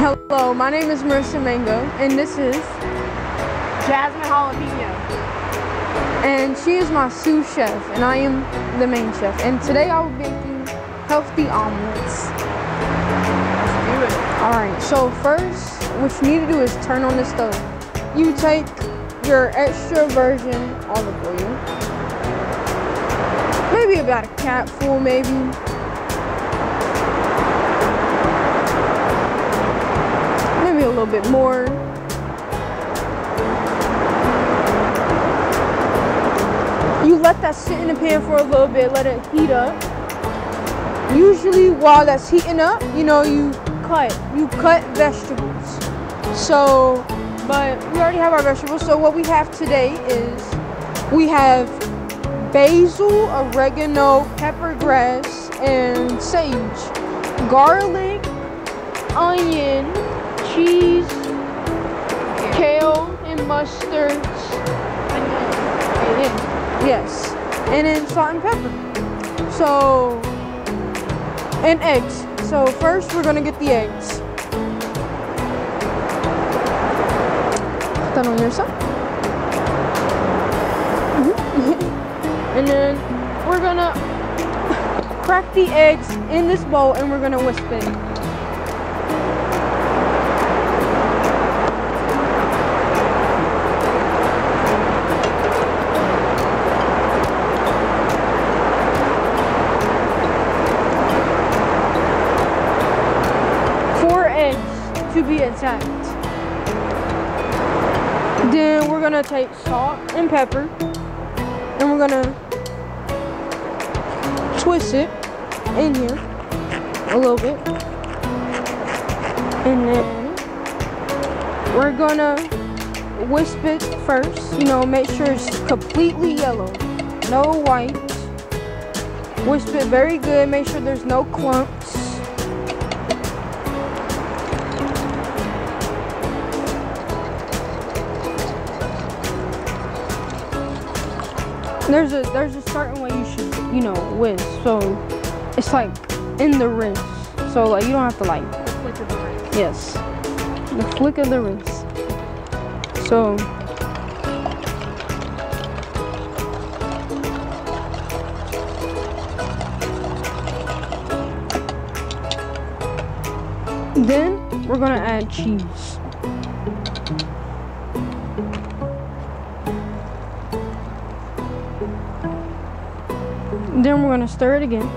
Hello, my name is Marissa Mango, and this is Jasmine Jalapeño. And she is my sous chef, and I am the main chef. And today I will be making healthy omelets. Let's do it. Alright, so first, what you need to do is turn on the stove. You take your extra virgin olive oil, maybe about a capful, maybe. Maybe a little bit more. You let that sit in the pan for a little bit, let it heat up. Usually while that's heating up, you know, you cut vegetables. So, but we already have our vegetables. So what we have today is we have basil, oregano, pepper grass, and sage, garlic, onion, cheese, kale, and mustard. Yes, and then salt and pepper. So, and eggs. So first we're gonna get the eggs. Put that on your side. And then we're gonna crack the eggs in this bowl and we're gonna whisk it. To be exact. Then we're gonna take salt and pepper and we're gonna twist it in here a little bit, and then we're gonna whisk it first, you know, make sure it's completely yellow, no white. Whisk it very good, make sure there's no clumps. There's a certain way you should, you know, whisk. So it's like in the wrist. So like you don't have to like The flick of the wrist. Yes. The flick of the wrist. So then we're gonna add cheese. Then we're gonna stir it again.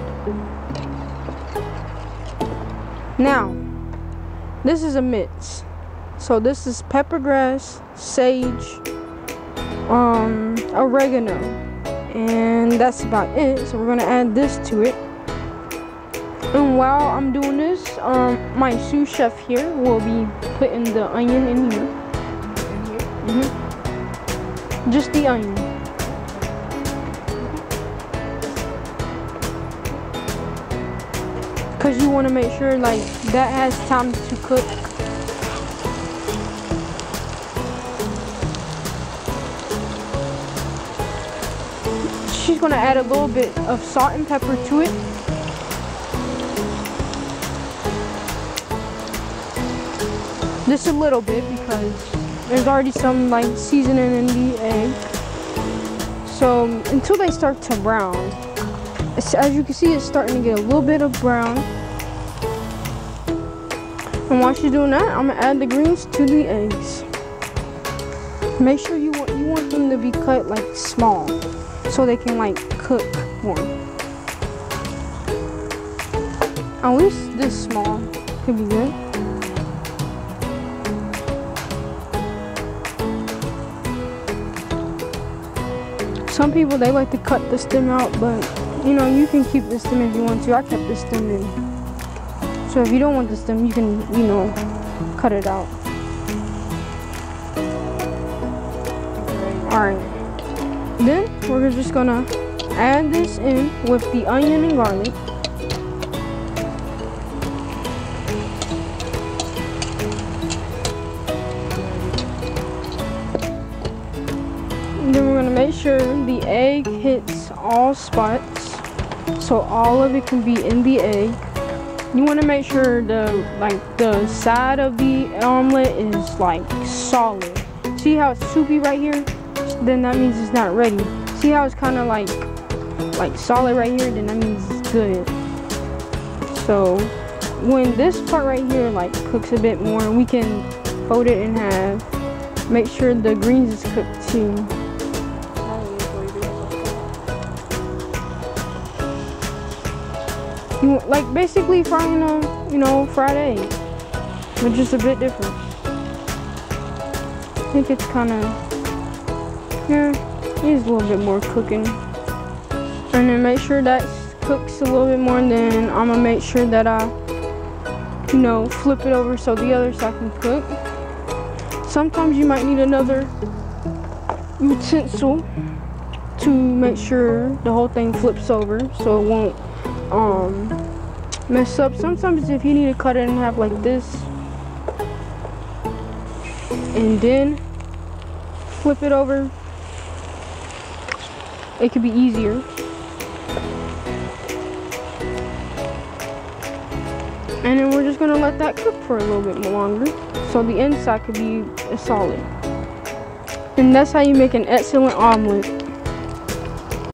Now, this is a mix. So this is pepper grass, sage, oregano, and that's about it. So we're gonna add this to it. And while I'm doing this, my sous chef here will be putting the onion in here. Just the onion. Because you want to make sure like that has time to cook. She's going to add a little bit of salt and pepper to it. Just a little bit because there's already some like seasoning in the egg. So until they start to brown. As you can see, it's starting to get a little bit of brown. And while she's doing that, I'm gonna add the greens to the eggs. Make sure you want them to be cut like small, so they can like cook more. At least this small could be good. Some people, they like to cut the stem out, but you know, you can keep the stem if you want to. I kept the stem in. So if you don't want the stem, you can, you know, cut it out. Alright. Then we're just gonna add this in with the onion and garlic. And then we're gonna make sure the egg hits all spots, so all of it can be in the egg. You want to make sure the side of the omelet is like solid. See how it's soupy right here? Then that means it's not ready. See how it's kind of like solid right here? Then that means it's good. So when this part right here like cooks a bit more, we can fold it in half. Make sure the greens is cooked too. Like basically frying a, you know, fried egg, but just a bit different. I think it's kind of, yeah, needs a little bit more cooking. And then make sure that cooks a little bit more, and then I'm gonna make sure that I, you know, flip it over so the other side can cook. Sometimes you might need another utensil to make sure the whole thing flips over so it won't mess up. Sometimes if you need to cut it in half like this and then flip it over, it could be easier. And then we're just gonna let that cook for a little bit more longer so the inside could be solid. And that's how you make an excellent omelet.